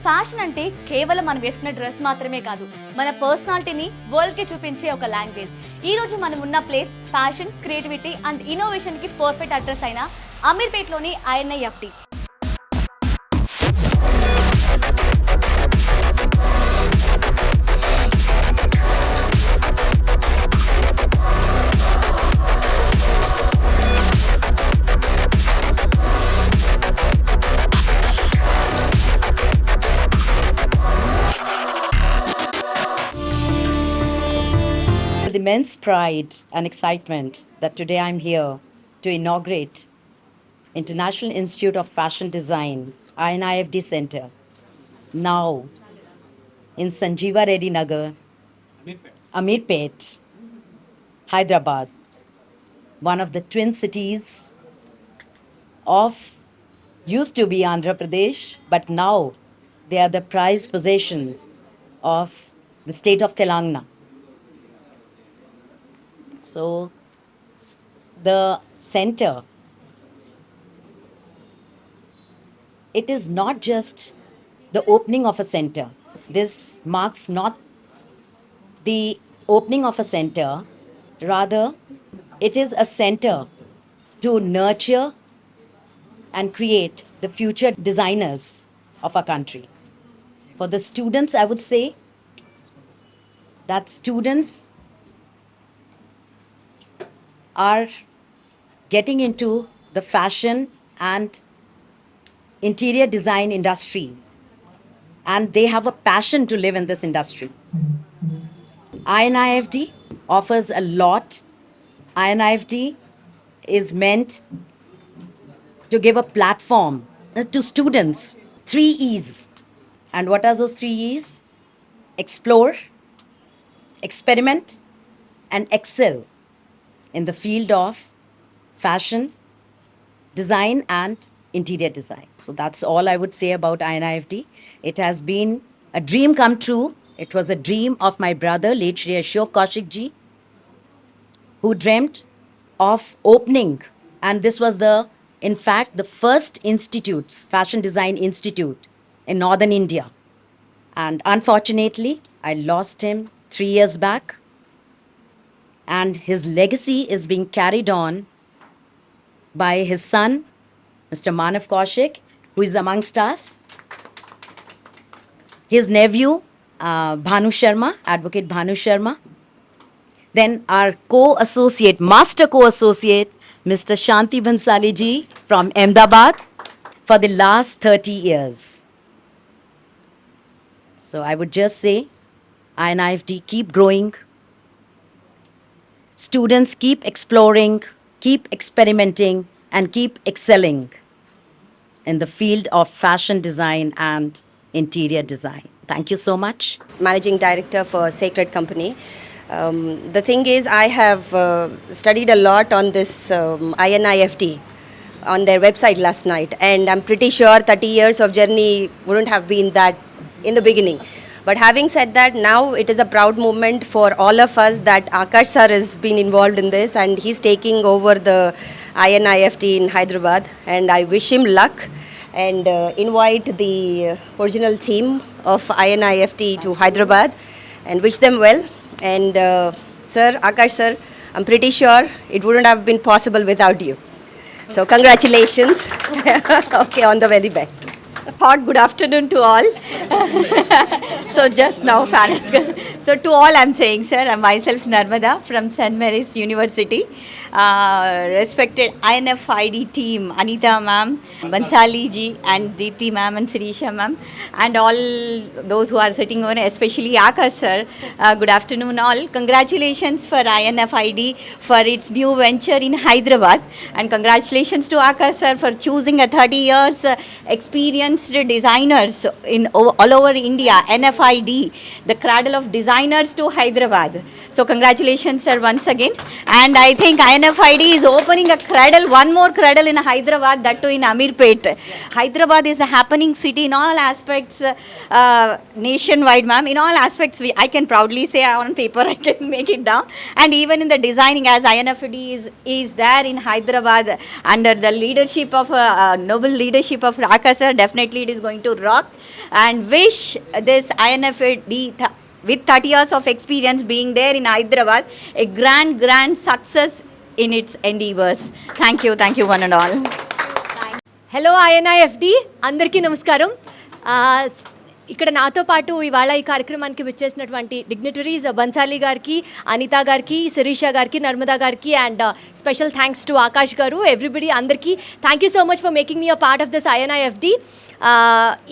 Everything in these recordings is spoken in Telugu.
ఫ్యాషన్ అంటే కేవలం మనం వేసుకున్న డ్రెస్ మాత్రమే కాదు, మన పర్సనాలిటీని వరల్డ్కి చూపించే ఒక లాంగ్వేజ్. ఈ రోజు మనం ఉన్న ప్లేస్ ఫ్యాషన్, క్రియేటివిటీ అండ్ ఇన్నోవేషన్కి పర్ఫెక్ట్ అడ్రస్ అయిన అమీర్పేట్లోని INIFT. With immense pride and excitement that today I'm here to inaugurate International Institute of Fashion Design, INIFD Center, now in Sanjeeva Reddy Nagar, Ameerpet, Hyderabad, one of the twin cities of used to be Andhra Pradesh, but now they are the prized possessions of the state of Telangana. So, the center, it is not just the opening of a center. This marks not the opening of a center, rather, it is a center to nurture and create the future designers of our country. For the students, I would say that students are getting into the fashion and interior design industry, and they have a passion to live in this industry. INIFD offers a lot. INIFD is meant to give a platform to students. 3 E's. And what are those 3 E's? Explore, experiment, and excel in the field of fashion, design, and interior design. So that's all I would say about INIFD. It has been a dream come true. It was a dream of my brother, late Shri Ashok Kaushik ji, who dreamt of opening, and this was in fact, the first institute, fashion design institute in northern India. And unfortunately, I lost him 3 years back. And his legacy is being carried on by his son, Mr. Manav Kaushik, who is amongst us. His nephew, Bhanu Sharma, Advocate Bhanu Sharma. Then our co-associate, master co-associate, Mr. Shanti Bhansali ji from Ahmedabad for the last 30 years. So I would just say, INIFD, keep growing. Students keep exploring, keep experimenting, and keep excelling in the field of fashion design and interior design. Thank you so much. Managing Director for Sacred Company. The thing is, I have studied a lot on this INIFT on their website last night, and I'm pretty sure 30 years of journey wouldn't have been that in the beginning. But having said that, now it is a proud moment for all of us that Akash sir has been involved in this, and he's taking over the INIFT in Hyderabad, and I wish him luck and invite the original team of INIFT to Hyderabad and wish them well. And sir, Akash sir, I'm pretty sure it wouldn't have been possible without you. So congratulations. Okay, on the very best. Hot good afternoon to all. So just now, Faraz. So to all I'm saying, sir, I'm myself Narmada from St. Mary's University. Respected INFID team, Anita ma'am, Bansali ji, and Deepthi ma'am and Sirisha ma'am, and all those who are sitting on, especially Akash sir. Good afternoon all. Congratulations for INFID for its new venture in Hyderabad, and congratulations to Akash sir for choosing a 30 years experienced designers in all over India, NFID, the cradle of designers to Hyderabad. So congratulations sir once again, and I think INFID INFID is opening a cradle, one more cradle in Hyderabad, that too in Amirpet. Hyderabad is a happening city in all aspects, nationwide, ma'am. In all aspects, I can proudly say on paper, I can make it down. And even in the designing, as INFID is there in Hyderabad under the leadership of noble leadership of Akash sir, definitely it is going to rock. And wish this INFID with 30 years of experience being there in Hyderabad a grand success in its endeavors. Thank you one and all. Hello INIFD అందరికీ నమస్కారం. ఇక్కడ నాతో పాటు ఇవాళ ఈ కార్యక్రమానికి విచ్చేసినటువంటి డిగ్నిటరీస్ బన్సాలి గారికి, అనిత గారికి, శిరీష గారికి, నర్మదా గారికి and special thanks to Akash garu, everybody అందరికీ thank you so much for making me a part of this INIFD.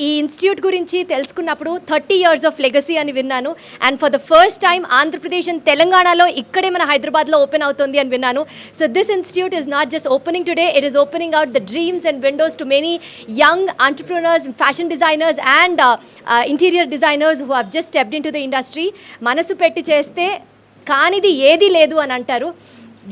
ఈ ఇన్స్టిట్యూట్ గురించి తెలుసుకున్నప్పుడు 30 years ఆఫ్ లెగసీ అని విన్నాను. And for the first time Andhra Pradesh and తెలంగాణలో ఇక్కడే మన హైదరాబాద్లో ఓపెన్ అవుతుంది అని విన్నాను. So this institute is not just opening today, it is opening out the dreams and Windows to many young entrepreneurs, fashion designers and interior designers who have just stepped in to the industry. మనసు పెట్టి చేస్తే కానిది ఏదీ లేదు అని అంటారు.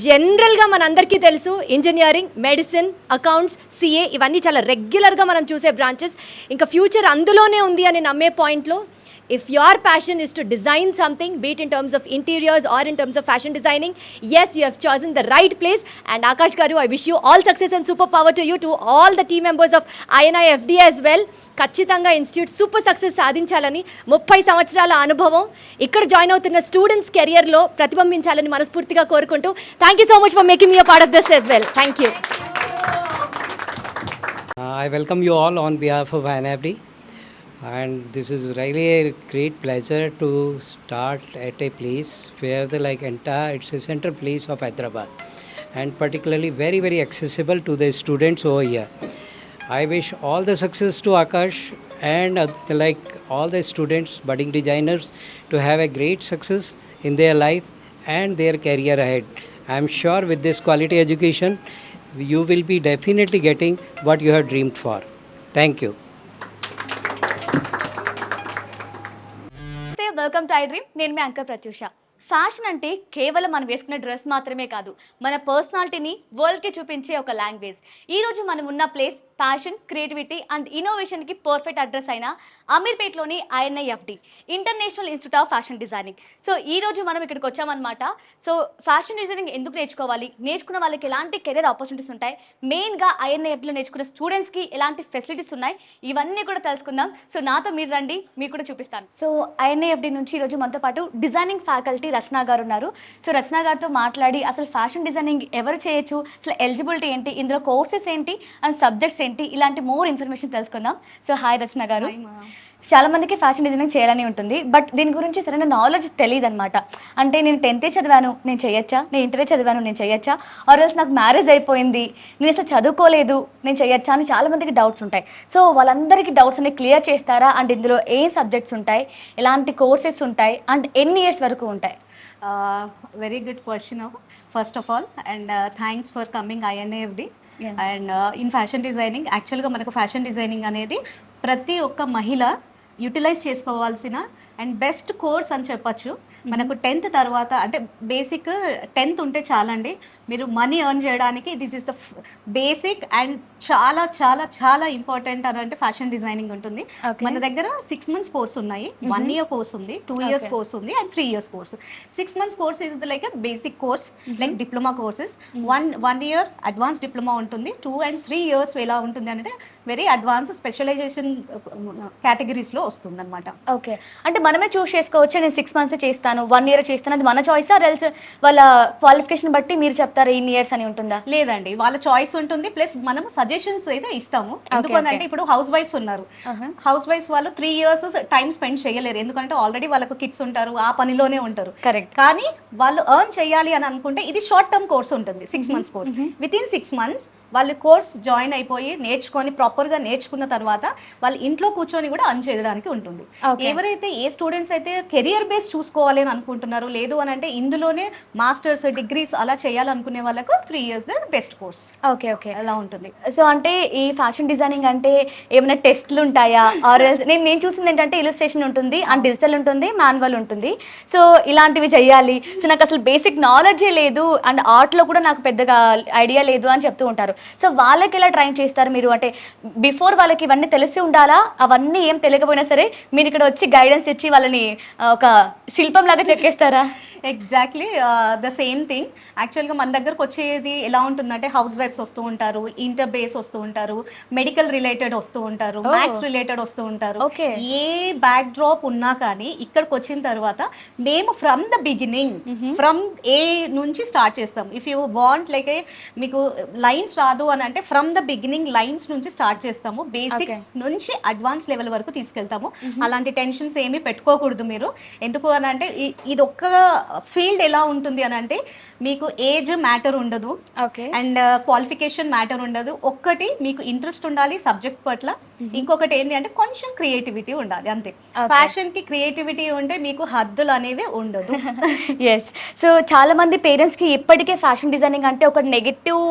జనరల్గా మనందరికీ తెలుసు ఇంజనీరింగ్, మెడిసిన్, అకౌంట్స్, సిఏ ఇవన్నీ చాలా రెగ్యులర్గా మనం చూసే బ్రాంచెస్. ఇంకా ఫ్యూచర్ అందులోనే ఉంది అని నమ్మే పాయింట్లో if your passion is to design something, be it in terms of interiors or in terms of fashion designing, yes, you have chosen the right place. And Akash garu, I wish you all success and super power to you, to all the team members of INIFD as well. ఖచ్చితంగా ఇన్స్టిట్యూట్ సూపర్ సక్సెస్ సాధించాలని, 30 సంవత్సరాల అనుభవం ఇక్కడ జాయిన్ అవుతున్న స్టూడెంట్స్ కెరియర్లో ప్రతిబింబించాలని మనస్ఫూర్తిగా కోరుకుంటూ thank you so much for making me a part of this as well. Thank you. I welcome you all on behalf of INFD, and this is really a great pleasure to start at a place where it's a central place of Hyderabad, and particularly very accessible to the students over here. I wish all the success to Akash and all the students, budding designers, to have a great success in their life and their career ahead. I am sure with this quality education, you will be definitely getting what you have dreamed for. Thank you. Welcome to I dream. నేను మీ యాంకర్ ప్రత్యూష. ఫ్యాషన్ అంటే కేవలం మనం వేసుకునే డ్రెస్ మాత్రమే కాదు, మన పర్సనాలిటీని వరల్డ్కి చూపించే ఒక లాంగ్వేజ్. ఈరోజు మనం ఉన్న ప్లేస్ ప్యాషన్, క్రియేటివిటీ అండ్ ఇన్నోవేషన్కి పర్ఫెక్ట్ అడ్రస్ అయిన అమీర్పేట్లోని INIFD, international institute of fashion designing. So ఈరోజు మనం ఇక్కడికి వచ్చామన్నమాట. సో ఫ్యాషన్ డిజైనింగ్ ఎందుకు నేర్చుకోవాలి, నేర్చుకున్న వాళ్ళకి ఎలాంటి కెరీర్ ఆపర్చునిటీస్ ఉంటాయి, మెయిన్గా INIFDలో నేర్చుకున్న స్టూడెంట్స్కి ఎలాంటి ఫెసిలిటీస్ ఉన్నాయి, ఇవన్నీ కూడా తెలుసుకుందాం. సో నాతో మీరు రండి, మీకు కూడా చూపిస్తాను. సో INIFD నుంచి ఈరోజు మనతో పాటు డిజైనింగ్ ఫ్యాకల్టీ రచన గారు ఉన్నారు. సో రచన గారితో మాట్లాడి అసలు ఫ్యాషన్ డిజైనింగ్ ఎవరు చేయొచ్చు, అసలు ఎలిజిబిలిటీ ఏంటి, ఇందులో కోర్సెస్ ఏంటి అండ్ సబ్జెక్ట్స్ ఏంటి, ఇలాంటి మోర్ ఇన్ఫర్మేషన్ తెలుసుకుందాం. సో హాయ్ రచన గారు. చాలా మందికి ఫ్యాషన్ డిజైనింగ్ చేయాలని ఉంటుంది, బట్ దీని గురించి సరైన నాలెడ్జ్ తెలియదు అనమాట. అంటే నేను 10th చదివాను, నేను చేయొచ్చా, నేను ఇంటరే చదివాను, నేను చేయొచ్చా, ఆర్ ఎల్స్ నాకు మ్యారేజ్ అయిపోయింది, నేను అసలు చదువుకోలేదు, నేను చేయొచ్చా అని చాలా మందికి డౌట్స్ ఉంటాయి. సో వాళ్ళందరికీ డౌట్స్ అనేవి క్లియర్ చేస్తారా, అండ్ ఇందులో ఏ సబ్జెక్ట్స్ ఉంటాయి, ఎలాంటి కోర్సెస్ ఉంటాయి, అండ్ ఎన్ని ఇయర్స్ వరకు ఉంటాయి? Very good question, first of all, and thanks for coming INIFD. And in fashion designing, యాక్చువల్గా మనకు ఫ్యాషన్ డిజైనింగ్ అనేది ప్రతి ఒక్క మహిళ యూటిలైజ్ చేసుకోవాల్సిన అండ్ బెస్ట్ కోర్స్ అని చెప్పచ్చు. మనకు 10th తర్వాత అంటే బేసిక్ 10th ఉంటే చాలండి, మీరు మనీ ఎర్న్ చేయడానికి this is the basic and చాలా చాలా చాలా ఇంపార్టెంట్ అని అంటే ఫ్యాషన్ డిజైనింగ్ ఉంటుంది. మన దగ్గర 6 months కోర్స్ ఉన్నాయి, 1 year కోర్స్ ఉంది, 2 years కోర్స్ ఉంది and 3 years course. 6 months course is like basic course, like diploma courses. 1 year advance diploma ఉంటుంది, 2 and 3 years ఎలా ఉంటుంది అంటే వెరీ అడ్వాన్స్ స్పెషలైజేషన్ కేటగిరీస్లో వస్తుంది అనమాట. ఓకే, అంటే మనమే చూస్ చేసుకోవచ్చు, నేను 6 months చేస్తాను, 1 year చేస్తాను, అది మన చాయిస్ ఆర్ ఎల్స్ వాళ్ళ క్వాలిఫికేషన్ బట్టి మీరు చెప్తారా ఇన్ ఇయర్స్ అని ఉంటుందా? లేదండి, వాళ్ళ చాయిస్ ఉంటుంది, ప్లస్ మనము సజెషన్స్ అయితే ఇస్తాము. ఎందుకంటే ఇప్పుడు హౌస్ వైఫ్స్ ఉన్నారు, హౌస్ వైఫ్స్ వాళ్ళు 3 years టైం స్పెండ్ చేయలేరు, ఎందుకంటే ఆల్రెడీ వాళ్ళకు కిడ్స్ ఉంటారు, ఆ పనిలోనే ఉంటారు. కరెక్ట్. కానీ వాళ్ళు ఎర్న్ చేయాలి అని అనుకుంటే ఇది షార్ట్ టర్మ్ కోర్స్ ఉంటుంది, 6 months course. With in 6 months వాళ్ళు కోర్స్ జాయిన్ అయిపోయి నేర్చుకొని ప్రాపర్గా నేర్చుకున్న తర్వాత వాళ్ళు ఇంట్లో కూర్చొని కూడా ఎర్న్ చేయడానికి ఉంటుంది. ఎవరైతే ఏ స్టూడెంట్స్ అయితే కెరియర్ బేస్ చూసుకోవాలి అని అనుకుంటున్నారు, లేదు అని అంటే ఇందులోనే మాస్టర్స్ డిగ్రీస్ అలా చేయాలనుకునే వాళ్ళకు 3 years the best course okay okay. అలా ఉంటుంది. సో అంటే ఈ ఫ్యాషన్ డిజైనింగ్ అంటే ఏమైనా టెస్ట్లు ఉంటాయా, ఆర్ నేను చూసింది ఏంటంటే ఇలిస్ట్రేషన్ ఉంటుంది అండ్ డిజిటల్ ఉంటుంది, మాన్యువల్ ఉంటుంది. సో ఇలాంటివి చెయ్యాలి. సో నాకు అసలు బేసిక్ నాలెడ్జే లేదు అండ్ ఆర్ట్లో కూడా నాకు పెద్దగా ఐడియా లేదు అని చెప్తూ ఉంటారు. సో వాళ్ళకి ఎలా ట్రైన్ చేస్తారు మీరు? అంటే బిఫోర్ వాళ్ళకి ఇవన్నీ తెలిసి ఉండాలా? అవన్నీ ఏం తెలియకపోయినా సరే మీరు ఇక్కడ వచ్చి గైడెన్స్ ఇచ్చి వాళ్ళని ఒక శిల్పం లాగా చెక్కేస్తారా? Exactly the same thing. యాక్చువల్గా మన దగ్గరకు వచ్చేది ఎలా ఉంటుందంటే హౌస్ వైఫ్స్ వస్తూ ఉంటారు, ఇంటర్ బేస్ వస్తూ ఉంటారు, మెడికల్ రిలేటెడ్ వస్తూ ఉంటారు, మ్యాథ్స్ రిలేటెడ్ వస్తూ ఉంటారు. Okay. ఏ బ్యాక్ డ్రాప్ ఉన్నా కానీ ఇక్కడికి వచ్చిన తర్వాత మేము ఫ్రమ్ ద బిగినింగ్ ఫ్రమ్ ఏ నుంచి స్టార్ట్ చేస్తాం. ఇఫ్ యూ వాంట్ లైక్ మీకు లైన్స్ రాదు అని అంటే ఫ్రమ్ ద బిగినింగ్ లైన్స్ నుంచి స్టార్ట్ చేస్తాము. బేసిక్స్ నుంచి అడ్వాన్స్ లెవెల్ వరకు తీసుకెళ్తాము. అలాంటి టెన్షన్స్ ఏమీ పెట్టుకోకూడదు మీరు. ఎందుకు అని అంటే ఇది ఒక్క ఫీల్డ్ ఎలా ఉంటుంది అని అంటే మీకు ఏజ్ మ్యాటర్ ఉండదు ఓకే. అండ్ క్వాలిఫికేషన్ మ్యాటర్ ఉండదు. ఒక్కటి మీకు ఇంట్రెస్ట్ ఉండాలి సబ్జెక్ట్ పట్ల, ఇంకొకటి ఏంటి అంటే కొంచెం క్రియేటివిటీ ఉండాలి అంతే. ఫ్యాషన్ కి క్రియేటివిటీ ఉంటే మీకు హద్దులు అనేవి ఉండదు. ఎస్. సో చాలా మంది పేరెంట్స్కి ఇప్పటికే ఫ్యాషన్ డిజైనింగ్ అంటే ఒక నెగిటివ్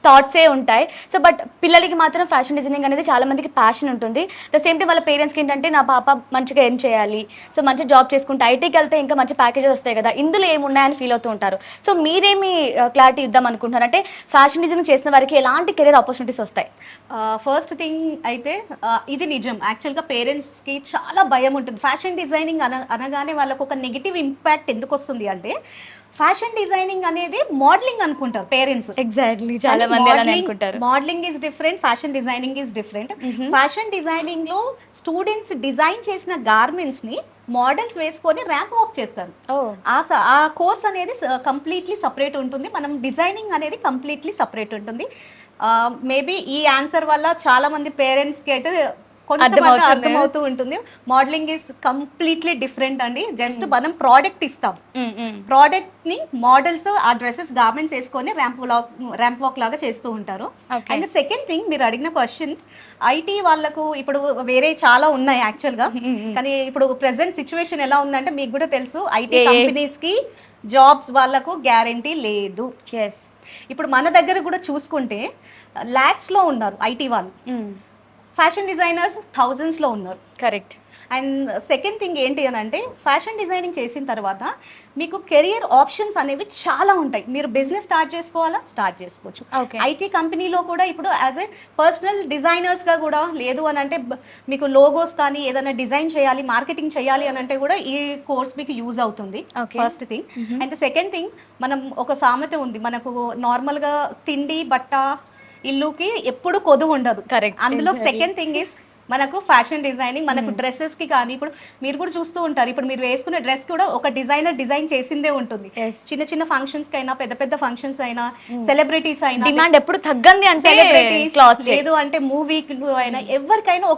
థాట్సే ఉంటాయి. సో బట్ పిల్లలకి మాత్రం ఫ్యాషన్ డిజైనింగ్ అనేది చాలా మందికి ప్యాషన్ ఉంటుంది. ద సేమ్ టైం వాళ్ళ పేరెంట్స్కి ఏంటంటే నా పాప మంచిగా ఏం చేయాలి, సో మంచి జాబ్ చేసుకుంటే ఐటీకి వెళ్తే ఇంకా మంచి ప్యాకేజెస్ వస్తాయి కదా, ఇందులో ఏమున్నాయని ఫీల్ అవుతూ ఉంటారు. సో మీరేమి క్లారిటీ ఇద్దాం అనుకుంటున్నారు? అంటే ఫ్యాషన్ డిజైనింగ్ చేసిన వారికి ఎలాంటి కెరీర్ ఆపర్చునిటీస్ వస్తాయి? ఫస్ట్ థింగ్ అయితే ఇది నిజం. యాక్చువల్గా పేరెంట్స్కి చాలా భయం ఉంటుంది. ఫ్యాషన్ డిజైనింగ్ అనగానే వాళ్ళకు ఒక నెగిటివ్ ఇంపాక్ట్ ఎందుకు వస్తుంది అంటే ఫ్యాషన్ డిజైనింగ్ అనేది మోడలింగ్ అనుకుంటారు పేరెంట్స్. ఎగ్జాక్ట్లీ, చాలా మంది అలానే అనుకుంటారు. Modelling is different, fashion designing is different. Fashion designing లో స్టూడెంట్స్ డిజైన్ చేసిన గార్మెంట్స్ ని మోడల్స్ వేసుకొని ర్యాంప్ వాక్ చేస్తారు. ఆ కోర్స్ అనేది కంప్లీట్లీ సపరేట్ ఉంటుంది. మనం డిజైనింగ్ అనేది కంప్లీట్లీ సపరేట్ ఉంటుంది. మేబీ ఈ ఆన్సర్ వల్ల చాలా మంది పేరెంట్స్కి అయితే కొంచెం అర్థమవుతూ ఉంటుంది. మోడలింగ్ ఈజ్ కంప్లీట్లీ డిఫరెంట్ అండి. జస్ట్ మనం ప్రోడక్ట్ ఇస్తాం, ప్రోడక్ట్ ని మోడల్స్ ఆ డ్రెస్సెస్ గార్మెంట్స్ వేసుకొని ర్యాంప్ వాక్ లాగా చేస్తూ ఉంటారు. అండ్ సెకండ్ థింగ్, మీరు అడిగిన క్వశ్చన్, ఐటీ వాళ్ళకు ఇప్పుడు వేరే చాలా ఉన్నాయి యాక్చువల్గా. కానీ ఇప్పుడు ప్రెసెంట్ సిచ్యువేషన్ ఎలా ఉందంటే మీకు కూడా తెలుసు, ఐటీ కంపెనీస్ కి జాబ్స్ వాళ్ళకు గ్యారంటీ లేదు. ఎస్. ఇప్పుడు మన దగ్గర కూడా చూసుకుంటే ల్యాక్స్ లో ఉన్నారు ఐటీ వాళ్ళు, ఫ్యాషన్ డిజైనర్స్ థౌజండ్స్లో ఉన్నారు. కరెక్ట్. అండ్ సెకండ్ థింగ్ ఏంటి అని అంటే ఫ్యాషన్ డిజైనింగ్ చేసిన తర్వాత మీకు కెరియర్ ఆప్షన్స్ అనేవి చాలా ఉంటాయి. మీరు బిజినెస్ స్టార్ట్ చేసుకోవాలా, స్టార్ట్ చేసుకోవచ్చు. ఐటీ కంపెనీలో కూడా ఇప్పుడు యాజ్ ఏ పర్సనల్ డిజైనర్స్గా కూడా, లేదు అని అంటే మీకు లోగోస్ కానీ ఏదైనా డిజైన్ చేయాలి, మార్కెటింగ్ చేయాలి అని అంటే కూడా ఈ కోర్స్ మీకు యూజ్ అవుతుంది. First thing. And second thing, మనం ఒక సామెత ఉంది మనకు, నార్మల్గా తిండి బట్ట ఇల్లుకి ఎప్పుడు కొదువు ఉండదు. కరెక్ట్. అందులో సెకండ్ థింగ్ ఇస్ మనకు ఫ్యాషన్ డిజైనింగ్. మనకు డ్రెస్సెస్ కి కానీ ఇప్పుడు మీరు కూడా చూస్తూ ఉంటారు, ఇప్పుడు మీరు వేసుకునే డ్రెస్ కూడా ఒక డిజైనర్ డిజైన్ చేసిందే ఉంటుంది. చిన్న చిన్న ఫంక్షన్స్ కైనా పెద్ద పెద్ద ఫంక్షన్స్ అయినా, సెలబ్రిటీస్ అయినా, డిమాండ్ ఎప్పుడు తగ్గంది అంటే లేదు అంటే మూవీ అయినా, ఎవరికైనా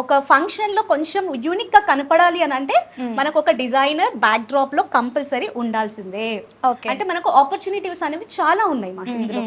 ఒక ఫంక్షన్ లో కొంచెం యూనిక్ గా కనపడాలి అని అంటే మనకు ఒక డిజైనర్ బ్యాక్ డ్రాప్ లో కంపల్సరీ ఉండాల్సిందే. అంటే మనకు ఆపర్చునిటీస్ అనేవి చాలా ఉన్నాయి మాకు ఇందులో,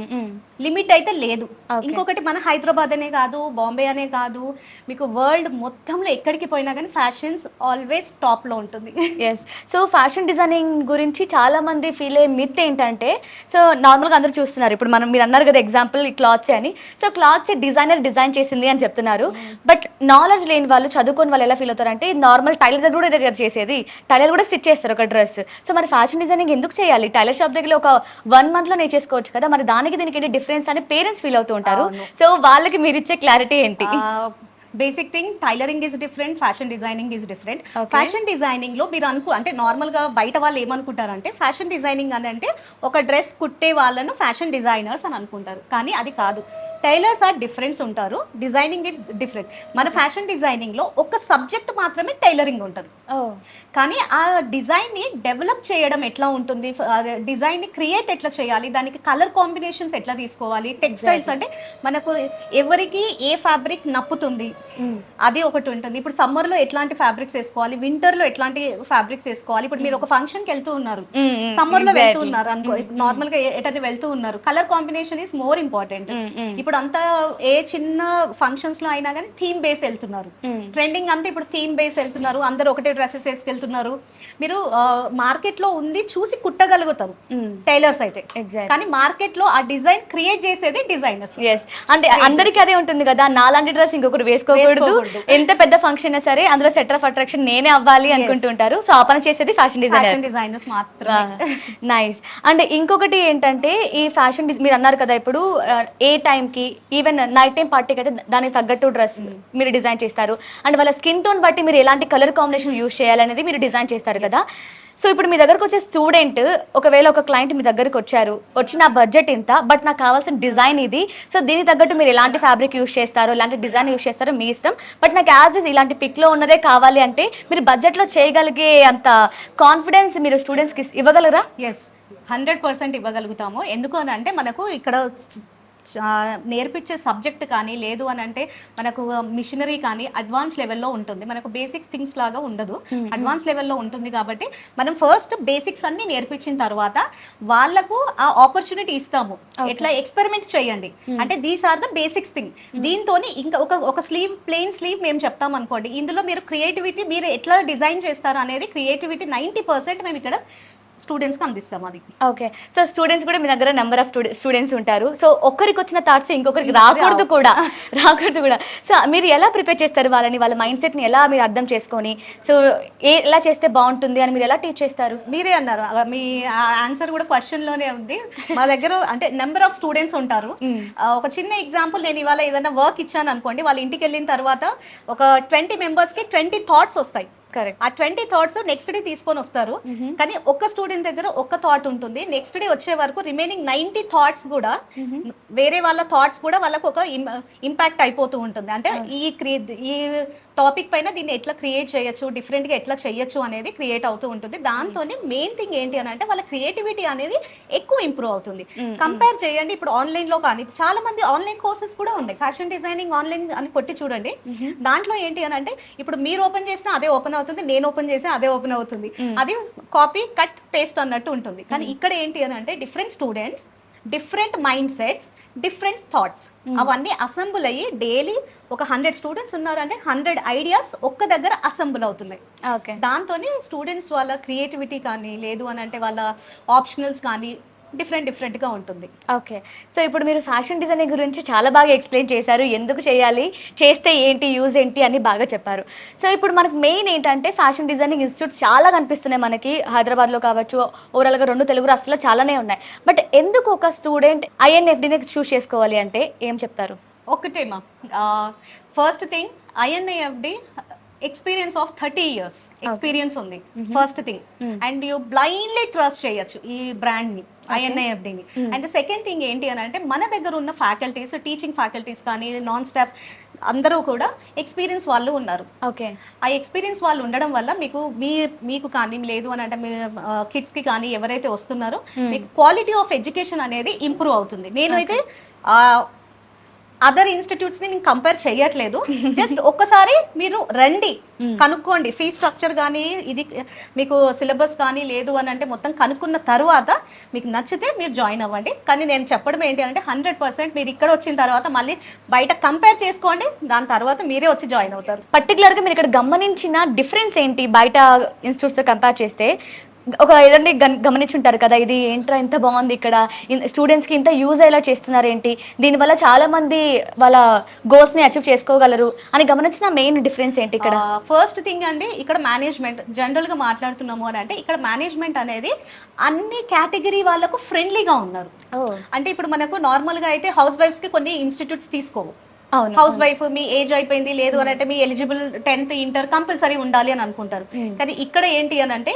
లిమిట్ అయితే లేదు. ఇంకొకటి మన హైదరాబాద్ అనే కాదు, బాంబే అనే కాదు, మీకు వరల్డ్ మొత్తంలో ఎక్కడికి పోయినా కానీ ఫ్యాషన్స్ ఆల్వేస్ టాప్ లో ఉంటుంది. ఎస్. సో ఫ్యాషన్ డిజైనింగ్ గురించి చాలా మంది ఫీల్ అయ్యే మిత్ ఏంటంటే, సో నార్మల్గా అందరూ చూస్తున్నారు, ఇప్పుడు మీరు అన్నారు కదా ఎగ్జాంపుల్ ఈ క్లాత్స్ అని, సో క్లాత్స్ డిజైనర్ డిజైన్ చేసింది అని చెప్తున్నారు. బట్ నాలెడ్జ్ లేని వాళ్ళు, చదువుకొని వాళ్ళు ఎలా ఫీల్ అవుతారంటే, నార్మల్ టైలర్ దగ్గర కూడా దగ్గర చేసేది, టైలర్ కూడా స్టిచ్ చేస్తారు ఒక డ్రెస్. సో మరి ఫ్యాషన్ డిజైనింగ్ ఎందుకు చేయాలి? టైలర్ షాప్ దగ్గర ఒక 1 month లో నేర్చేసుకోవచ్చు కదా, మరి దానికి దీనికి ఏంటి డిఫరెన్స్ అని పేరెంట్స్ ఫీల్ అవుతూ ఉంటారు. సో వాళ్ళకి మీరు ఇచ్చే క్లారిటీ ఏంటి? Basic thing, tailoring is different, fashion designing is different. Fashion designing లో మీరు అంటే నార్మల్ గా బయట వాళ్ళు ఏమనుకుంటారంటే ఫ్యాషన్ డిజైనింగ్ అని అంటే ఒక డ్రెస్ కుట్టే వాళ్ళను ఫ్యాషన్ డిజైనర్స్ అని అనుకుంటారు. కానీ అది కాదు. టైలర్స్ ఆర్ డిఫరెన్స్ ఉంటారు, డిజైనింగ్ ఇట్ డిఫరెంట్. మన ఫ్యాషన్ డిజైనింగ్ లో ఒక సబ్జెక్ట్ మాత్రమే టైలరింగ్ ఉంటుంది. కానీ ఆ డిజైన్ని డెవలప్ చేయడం ఎట్లా ఉంటుంది, డిజైన్ని క్రియేట్ ఎట్లా చేయాలి, దానికి కలర్ కాంబినేషన్స్ ఎట్లా తీసుకోవాలి, టెక్స్టైల్స్ అంటే మనకు ఎవరికి ఏ ఫ్యాబ్రిక్ నప్పుతుంది అది ఒకటి ఉంటుంది. ఇప్పుడు సమ్మర్లో ఎట్లాంటి ఫ్యాబ్రిక్స్ వేసుకోవాలి, వింటర్లో ఎట్లాంటి ఫ్యాబ్రిక్స్ వేసుకోవాలి. ఇప్పుడు మీరు ఒక ఫంక్షన్కి వెళ్తూ ఉన్నారు, సమ్మర్లో వెళ్తూ ఉన్నారు అనుకో, నార్మల్గా ఎటైనా వెళ్తూ ఉన్నారు, colour combination is more important. ఇప్పుడు ఇప్పుడు అంతా ఏ చిన్న ఫంక్షన్స్ లో అయినా కానీ థీమ్ బేస్ వెళ్తున్నారు. ట్రెండింగ్ అంతా ఇప్పుడు థీమ్ బేస్ వెళ్తున్నారు, అందరూ ఒకటే డ్రెస్సెస్ వేసుకెళ్తున్నారు. మీరు మార్కెట్ లో ఉంది చూసి కుట్టగలుగుతారు టైలర్స్ అయితే, కానీ మార్కెట్ లో ఆ డిజైన్ క్రియేట్ చేసేది డిజైనర్స్. ఎస్, అంటే అందరికీ అదే ఉంటుంది కదా, నాలాంటి డ్రెస్ ఇంకొకరు వేసుకోకూడదు, ఎంత పెద్ద ఫంక్షన్ అయినా సరే అందులో సెంటర్ ఆఫ్ అట్రాక్షన్ నేనే అవ్వాలి అనుకుంటుంటారు. సో ఆ పని చేసేది ఫ్యాషన్ డిజైనర్స్ మాత్రమే. నైస్. అండ్ ఇంకొకటి ఏంటంటే ఈ ఫ్యాషన్ మీరు అన్నారు కదా, ఇప్పుడు ఏ టైంకి ఈవెన్ నైట్ టైం పార్టీకి అయితే దానికి తగ్గట్టు డ్రెస్ మీరు డిజైన్ చేస్తారు. అండ్ వాళ్ళ స్కిన్ టోన్ బట్టి మీరు ఎలాంటి కలర్ కాంబినేషన్ యూస్ చేయాలనేది మీరు డిజైన్ చేస్తారు కదా. సో ఇప్పుడు మీ దగ్గరకు వచ్చే స్టూడెంట్, ఒకవేళ ఒక క్లయింట్ మీ దగ్గరకు వచ్చారు, వచ్చిన బడ్జెట్ ఇంత, బట్ నాకు కావాల్సిన డిజైన్ ఇది, సో దీనికి తగ్గట్టు మీరు ఎలాంటి ఫ్యాబ్రిక్ యూస్ చేస్తారో, ఎలాంటి డిజైన్ యూస్ చేస్తారో మీ ఇష్టం, బట్ నాకు యాజ్ ఇస్ ఇలాంటి పిక్లో ఉన్నదే కావాలి అంటే మీరు బడ్జెట్లో చేయగలిగే అంత కాన్ఫిడెన్స్ మీరు స్టూడెంట్స్కి ఇవ్వగలరా? ఎస్, 100% ఇవ్వగలుగుతాము. ఎందుకు అని అంటే మనకు ఇక్కడ నేర్పించే సబ్జెక్ట్ కానీ, లేదు అని అంటే మనకు మిషనరీ కానీ అడ్వాన్స్ లెవెల్లో ఉంటుంది. మనకు బేసిక్స్ థింగ్స్ లాగా ఉండదు, అడ్వాన్స్ లెవెల్లో ఉంటుంది. కాబట్టి మనం ఫస్ట్ బేసిక్స్ అన్ని నేర్పించిన తర్వాత వాళ్ళకు ఆ ఆపర్చునిటీ ఇస్తాము, ఎట్లా ఎక్స్పెరిమెంట్ చేయండి అంటే these are the basics thing. దీంతో ఇంకా ఒక స్లీవ్, ప్లెయిన్ స్లీవ్ మేము చెప్తాం అనుకోండి, ఇందులో మీరు క్రియేటివిటీ మీరు ఎట్లా డిజైన్ చేస్తారు అనేది క్రియేటివిటీ 90% మేము ఇక్కడ స్టూడెంట్స్కి అందిస్తాం. అది ఓకే. సో స్టూడెంట్స్ కూడా మీ దగ్గర నెంబర్ ఆఫ్ స్టూడెంట్స్ ఉంటారు. సో ఒక్కరికి వచ్చిన థాట్స్ ఇంకొకరికి రాకూడదు కూడా. సో మీరు ఎలా ప్రిపేర్ చేస్తారు వాళ్ళని, వాళ్ళ మైండ్ సెట్ని ఎలా మీరు అర్థం చేసుకొని, సో ఎలా చేస్తే బాగుంటుంది అని మీరు ఎలా టీచ్ చేస్తారు? మీరే అన్నారు, మీ ఆన్సర్ కూడా క్వశ్చన్లోనే ఉంది. మా దగ్గర అంటే నెంబర్ ఆఫ్ స్టూడెంట్స్ ఉంటారు. ఒక చిన్న ఎగ్జాంపుల్, నేను ఇవాళ ఏదైనా వర్క్ ఇచ్చాను అనుకోండి, వాళ్ళ ఇంటికి వెళ్ళిన తర్వాత ఒక 20 మెంబర్స్కి 20 థాట్స్ వస్తాయి. కరెక్ట్. ఆ 20 థాట్స్ నెక్స్ట్ డే తీసుకొని వస్తారు, కానీ ఒక్క స్టూడెంట్ దగ్గర ఒక్క థాట్ ఉంటుంది. నెక్స్ట్ డే వచ్చే వరకు రిమైనింగ్ 90 థాట్స్ కూడా వేరే వాళ్ళ థాట్స్ కూడా వాళ్ళకు ఒక ఇంపాక్ట్ అయిపోతూ ఉంటుంది. అంటే ఈ టాపిక్ పైన దీన్ని ఎట్లా క్రియేట్ చేయొచ్చు, డిఫరెంట్గా ఎట్లా చేయొచ్చు అనేది క్రియేట్ అవుతూ ఉంటుంది. దాంతోనే మెయిన్ థింగ్ ఏంటి అని అంటే వాళ్ళ క్రియేటివిటీ అనేది ఎక్కువ ఇంప్రూవ్ అవుతుంది. కంపేర్ చేయండి, ఇప్పుడు ఆన్లైన్లో కానీ చాలా మంది ఆన్లైన్ కోర్సెస్ కూడా ఉన్నాయి, ఫ్యాషన్ డిజైనింగ్ ఆన్లైన్ అని కొట్టి చూడండి. దాంట్లో ఏంటి అని అంటే ఇప్పుడు మీరు ఓపెన్ చేసినా అదే ఓపెన్ అవుతుంది, నేను ఓపెన్ చేసినా అదే ఓపెన్ అవుతుంది. అది కాపీ కట్ పేస్ట్ అన్నట్టు ఉంటుంది. కానీ ఇక్కడ ఏంటి అని అంటే different students, different mind sets, different thoughts అవన్నీ అసెంబుల్ అయ్యి డైలీ ఒక 100 స్టూడెంట్స్ ఉన్నారంటే 100 ఐడియాస్ ఒక్క దగ్గర అసెంబుల్ అవుతున్నాయి. ఓకే. దాంతోనే స్టూడెంట్స్ వాళ్ళ క్రియేటివిటీ కానీ, లేదు అని అంటే వాళ్ళ ఆప్షనల్స్ కానీ డిఫరెంట్గా ఉంటుంది. ఓకే. సో ఇప్పుడు మీరు ఫ్యాషన్ డిజైనింగ్ గురించి చాలా బాగా ఎక్స్ప్లెయిన్ చేశారు, ఎందుకు చేయాలి, చేస్తే ఏంటి, యూజ్ ఏంటి అని బాగా చెప్పారు. సో ఇప్పుడు మనకు మెయిన్ ఏంటంటే ఫ్యాషన్ డిజైనింగ్ ఇన్స్టిట్యూట్ చాలా కనిపిస్తున్నాయి మనకి హైదరాబాద్లో కావచ్చు, ఓవరాల్గా 2 తెలుగు రాష్ట్రాల్లో చాలానే ఉన్నాయి. బట్ ఎందుకు ఒక స్టూడెంట్ INFDని చూస్ చేసుకోవాలి అంటే ఏం చెప్తారు? ఒకటేమా, first thing INFD experience of 30 years experience ఉంది first thing. And you blindly trust చేయొచ్చు ఈ బ్రాండ్ని, INFDని. అండ్ ద సెకండ్ థింగ్ ఏంటి అని అంటే మన దగ్గర ఉన్న ఫ్యాకల్టీస్, టీచింగ్ ఫ్యాకల్టీస్ కానీ, నాన్ స్టాఫ్ అందరూ కూడా ఎక్స్పీరియన్స్ వాళ్ళు ఉన్నారు. ఓకే. ఆ ఎక్స్పీరియన్స్ వాళ్ళు ఉండడం వల్ల మీకు కానీ, లేదు అని అంటే మీ కిడ్స్కి కానీ ఎవరైతే వస్తున్నారో మీకు క్వాలిటీ ఆఫ్ ఎడ్యుకేషన్ అనేది ఇంప్రూవ్ అవుతుంది. నేనైతే అదర్ ఇన్స్టిట్యూట్స్ని నేను కంపేర్ చేయట్లేదు, జస్ట్ ఒక్కసారి మీరు రండి, కనుక్కోండి ఫీ స్ట్రక్చర్ కానీ, ఇది మీకు సిలబస్ కానీ, లేదు అని అంటే మొత్తం కనుక్కున్న తర్వాత మీకు నచ్చితే మీరు జాయిన్ అవ్వండి. కానీ నేను చెప్పడం ఏంటి అంటే 100% మీరు ఇక్కడ వచ్చిన తర్వాత మళ్ళీ బయట కంపేర్ చేసుకోండి, దాని తర్వాత మీరే వచ్చి జాయిన్ అవుతారు. పర్టికులర్గా మీరు ఇక్కడ గమనించిన డిఫరెన్స్ ఏంటి బయట ఇన్స్టిట్యూట్స్తో కంపేర్ చేస్తే? ఒక ఏదంటే గమనించుంటారు కదా, ఇది ఏంట్రా ఇంత బాగుంది, ఇక్కడ స్టూడెంట్స్కి ఇంత యూజ్ అయ్యేలా చేస్తున్నారు ఏంటి, దీనివల్ల చాలా మంది వాళ్ళ గోల్స్ని అచీవ్ చేసుకోగలరు అని గమనించిన మెయిన్ డిఫరెన్స్ ఏంటి ఇక్కడ? ఫస్ట్ థింగ్ అండి, ఇక్కడ మేనేజ్మెంట్ జనరల్గా మాట్లాడుతున్నాము అని అంటే ఇక్కడ మేనేజ్మెంట్ అనేది అన్ని కేటగిరీ వాళ్ళకు ఫ్రెండ్లీగా ఉన్నారు. అంటే ఇప్పుడు మనకు నార్మల్గా అయితే హౌస్ వైఫ్స్కి కొన్ని ఇన్స్టిట్యూట్స్ తీసుకోవు. హౌస్ వైఫ్ మీ ఏజ్ అయిపోయింది, లేదు అని అంటే మీ ఎలిజిబుల్ 10th ఇంటర్ కంపల్సరీ ఉండాలి అని అనుకుంటారు. కానీ ఇక్కడ ఏంటి అని అంటే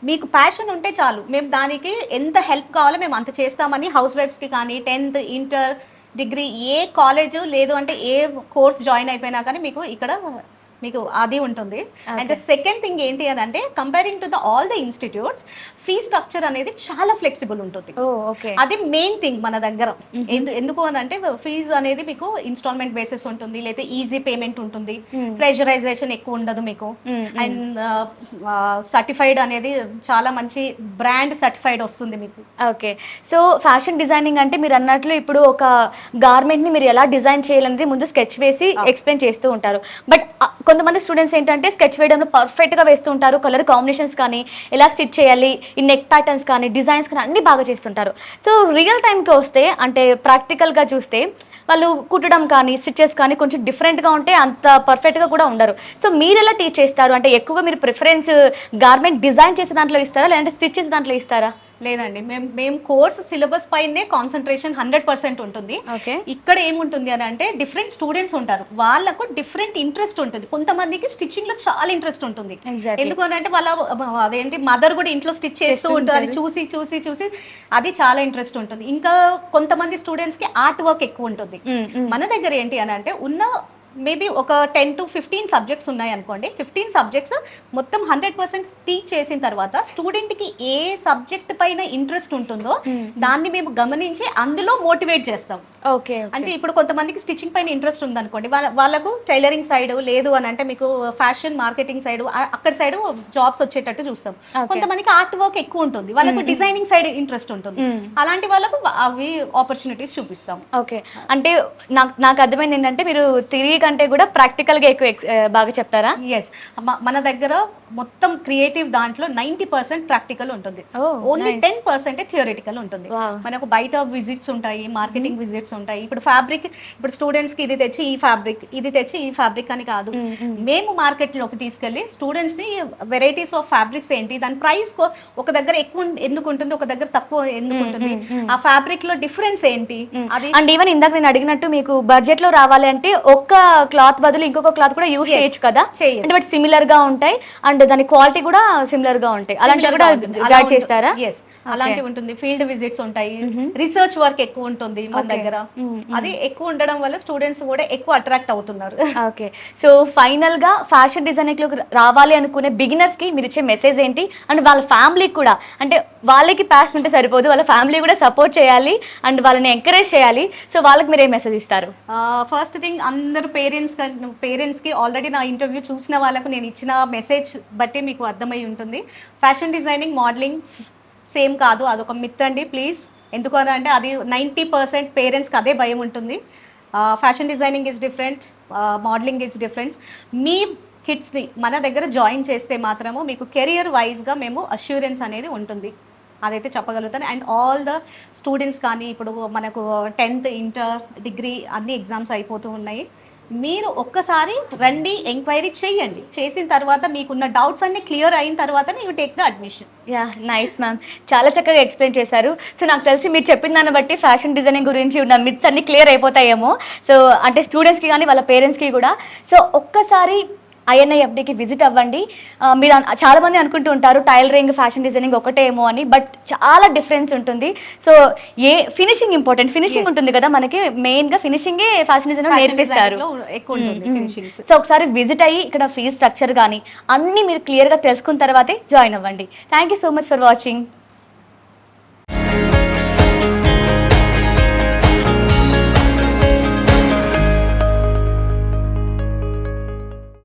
మీకు ప్యాషన్ ఉంటే చాలు, మేము దానికి ఎంత హెల్ప్ కావాలో మేము అంత చేస్తామని హౌస్ వైఫ్స్కి కానీ 10th ఇంటర్ డిగ్రీ ఏ కాలేజ్ లేదు అంటే ఏ కోర్స్ జాయిన్ అయిపోయినా కానీ మీకు ఇక్కడ మీకు అది ఉంటుంది. అండ్ ద సెకండ్ థింగ్ ఏంటి అని అంటే comparing to the all the institutes fee structure అనేది చాలా ఫ్లెక్సిబుల్ ఉంటుంది. ఓకే. అది మెయిన్ థింగ్ మన దగ్గర. ఎందుకు అని అంటే ఫీజు అనేది మీకు ఇన్స్టాల్మెంట్ బేసిస్ ఉంటుంది, లేదా ఈజీ పేమెంట్ ఉంటుంది, ప్రెషరైజేషన్ ఎక్కువ ఉండదు మీకు. అండ్ సర్టిఫైడ్ అనేది చాలా మంచి బ్రాండ్ సర్టిఫైడ్ వస్తుంది మీకు. ఓకే. సో ఫ్యాషన్ డిజైనింగ్ అంటే మీరు అన్నట్లు ఇప్పుడు ఒక గార్మెంట్ని మీరు ఎలా డిజైన్ చేయాలనేది ముందు స్కెచ్ వేసి ఎక్స్ప్లెయిన్ చేస్తూ ఉంటారు. బట్ కొంతమంది స్టూడెంట్స్ ఏంటంటే స్కెచ్ వేయడంలో పర్ఫెక్ట్గా వేస్తూ ఉంటారు, కలర్ కాంబినేషన్స్ కానీ ఎలా స్టిచ్ చేయాలి, ఈ నెక్ ప్యాటర్న్స్ కానీ డిజైన్స్ కానీ అన్నీ బాగా చేస్తుంటారు. సో రియల్ టైంకి వస్తే అంటే ప్రాక్టికల్గా చూస్తే వాళ్ళు కుట్టడం కానీ స్టిచెస్ కానీ కొంచెం డిఫరెంట్గా ఉంటే అంత పర్ఫెక్ట్గా కూడా ఉండరు. సో మీరు ఎలా టీచ్ చేస్తారు? అంటే ఎక్కువగా మీరు ప్రిఫరెన్స్ గార్మెంట్ డిజైన్ చేసే దాంట్లో ఇస్తారా, లేదంటే స్టిచ్ చేసే దాంట్లో ఇస్తారా? లేదండి, మేము కోర్స్ సిలబస్ పైనే కాన్సన్ట్రేషన్ 100% ఉంటుంది. ఓకే. ఇక్కడ ఏముంటుంది అని అంటే డిఫరెంట్ స్టూడెంట్స్ ఉంటారు, వాళ్ళకు డిఫరెంట్ ఇంట్రెస్ట్ ఉంటుంది. కొంతమందికి స్టిచ్చింగ్ లో చాలా ఇంట్రెస్ట్ ఉంటుంది. Exactly. ఎందుకు అని అంటే వాళ్ళ అదేంటి మదర్ కూడా ఇంట్లో స్టిచ్ చేస్తూ ఉంటారు, అది చూసి చూసి చూసి అది చాలా ఇంట్రెస్ట్ ఉంటుంది. ఇంకా కొంతమంది స్టూడెంట్స్ కి ఆర్ట్ వర్క్ ఎక్కువ ఉంటుంది. మన దగ్గర ఏంటి అని అంటే ఉన్న మేబీ ఒక 10 to 15 సబ్జెక్ట్స్ ఉన్నాయి అనుకోండి. 15 సబ్జెక్ట్స్ మొత్తం 100% టీచ్ చేసిన తర్వాత స్టూడెంట్కి ఏ సబ్జెక్ట్ పైన ఇంట్రెస్ట్ ఉంటుందో దాన్ని మేము గమనించి అందులో మోటివేట్ చేస్తాం. ఓకే. అంటే ఇప్పుడు కొంతమందికి స్టిచ్చింగ్ పైన ఇంట్రెస్ట్ ఉందనుకోండి, వాళ్ళకు టైలరింగ్ సైడ్ లేదు అని అంటే మీకు ఫ్యాషన్ మార్కెటింగ్ సైడ్ అక్కడ సైడ్ జాబ్స్ వచ్చేటట్టు చూస్తాం. కొంతమందికి ఆర్ట్ వర్క్ ఎక్కువ ఉంటుంది, వాళ్ళకు డిజైనింగ్ సైడ్ ఇంట్రెస్ట్ ఉంటుంది, అలాంటి వాళ్ళకు అవి ఆపర్చునిటీస్ చూపిస్తాం. ఓకే. అంటే నాకు అర్థమైంది ఏంటంటే మీరు థియరీ కంటే కూడా ప్రాక్టికల్గా ఎక్కువ బాగా చెప్తారా? ఎస్, మన దగ్గర మొత్తం క్రియేటివ్ దాంట్లో 90% ప్రాక్టికల్ ఉంటుంది, ఓన్లీ 10% థియరిటికల్ ఉంటుంది. మనకు బయట విజిట్స్ ఉంటాయి, మార్కెటింగ్ విజిట్స్ ఉంటాయి. ఇప్పుడు ఫ్యాబ్రిక్, ఇప్పుడు స్టూడెంట్స్ కి ఇది తెచ్చి ఈ ఫ్యాబ్రిక్, ఇది తెచ్చి ఈ ఫ్యాబ్రిక్ అని కాదు, మేము మార్కెట్ లోకి తీసుకెళ్లి స్టూడెంట్స్ ని వెరైటీస్ ఆఫ్ ఫ్యాబ్రిక్స్ ఏంటి, దాని ప్రైస్ ఒక దగ్గర ఎక్కువ ఎందుకు ఉంటుంది, ఒక దగ్గర తక్కువ ఎందుకు ఉంటుంది, ఆ ఫ్యాబ్రిక్ లో డిఫరెన్స్ ఏంటి, అది. అండ్ ఈవెన్ ఇందాక నేను అడిగినట్టు మీకు బడ్జెట్ లో రావాలి అంటే ఒక్క క్లాత్ బదులు ఇంకొక క్లాత్ కూడా యూజ్ చేయొచ్చు కదా, అంటే బట్ సిమిలర్ గా ఉంటాయి అండ్ దాని క్వాలిటీ కూడా సిమిలర్ గా ఉంటాయి, అలాంటివి కూడా గైడ్ చేస్తారా? ఎస్, అలాంటివి ఉంటుంది. ఫీల్డ్ విజిట్స్ ఉంటాయి, రీసెర్చ్ వర్క్ ఎక్కువ ఉంటుంది మన దగ్గర. అది ఎక్కువ ఉండడం వల్ల స్టూడెంట్స్ కూడా ఎక్కువ అట్రాక్ట్ అవుతున్నారు. ఓకే. సో ఫైనల్ గా ఫ్యాషన్ డిజైనింగ్ లోకి రావాలి అనుకునే బిగినర్స్ కి మీరు ఇచ్చే మెసేజ్ ఏంటి? అండ్ వాళ్ళ ఫ్యామిలీకి కూడా, అంటే వాళ్ళకి ప్యాషన్ ఉంటే సరిపోదు, వాళ్ళ ఫ్యామిలీ కూడా సపోర్ట్ చేయాలి అండ్ వాళ్ళని ఎంకరేజ్ చేయాలి. సో వాళ్ళకి మీరు ఏం మెసేజ్ ఇస్తారు? ఫస్ట్ థింగ్, అందరు పేరెంట్స్ కి ఆల్రెడీ నా ఇంటర్వ్యూ చూసిన వాళ్ళకు నేను ఇచ్చిన మెసేజ్ బట్టి మీకు అర్థమై ఉంటుంది. ఫ్యాషన్ డిజైనింగ్, మోడలింగ్ సేమ్ కాదు, అదొక మిత్ అండి ప్లీజ్. ఎందుకు అని అంటే అది 90% పేరెంట్స్కి అదే భయం ఉంటుంది. Fashion designing is different, modeling is different. మీ కిడ్స్ని మన దగ్గర జాయిన్ చేస్తే మాత్రము మీకు కెరియర్ వైజ్గా మేము అష్యూరెన్స్ అనేది ఉంటుంది, అదైతే చెప్పగలుగుతాను. అండ్ ఆల్ ద స్టూడెంట్స్ కానీ ఇప్పుడు మనకు 10th, ఇంటర్, డిగ్రీ అన్ని ఎగ్జామ్స్ అయిపోతూ ఉన్నాయి. మీరు ఒక్కసారి రండి, ఎంక్వైరీ చేయండి, చేసిన తర్వాత మీకున్న డౌట్స్ అన్ని క్లియర్ అయిన తర్వాత you take the admission. Yeah, nice ma'am, చాలా చక్కగా ఎక్స్ప్లెయిన్ చేశారు. సో నాకు తెలిసి మీరు చెప్పిన దాన్ని బట్టి ఫ్యాషన్ డిజైనింగ్ గురించి ఉన్న మిత్స్ అన్ని క్లియర్ అయిపోతాయేమో. సో అంటే స్టూడెంట్స్కి కానీ వాళ్ళ పేరెంట్స్కి కూడా. సో ఒక్కసారి INIFDకి విజిట్ అవ్వండి. మీరు చాలామంది అనుకుంటూ ఉంటారు టైలరింగ్, ఫ్యాషన్ డిజైనింగ్ ఒకటే ఏమో అని, బట్ చాలా డిఫరెన్స్ ఉంటుంది. సో ఫినిషింగ్ ఇంపార్టెంట్, ఫినిషింగ్ ఉంటుంది కదా మనకి, మెయిన్గా ఫినిషింగే ఫ్యాషన్ డిజైనర్ నేర్పిస్తారు. సో ఒకసారి విజిట్ అయ్యి ఇక్కడ ఫీజ్ స్ట్రక్చర్ కానీ అన్నీ మీరు క్లియర్గా తెలుసుకున్న తర్వాతే జాయిన్ అవ్వండి. Thank you so much for watching.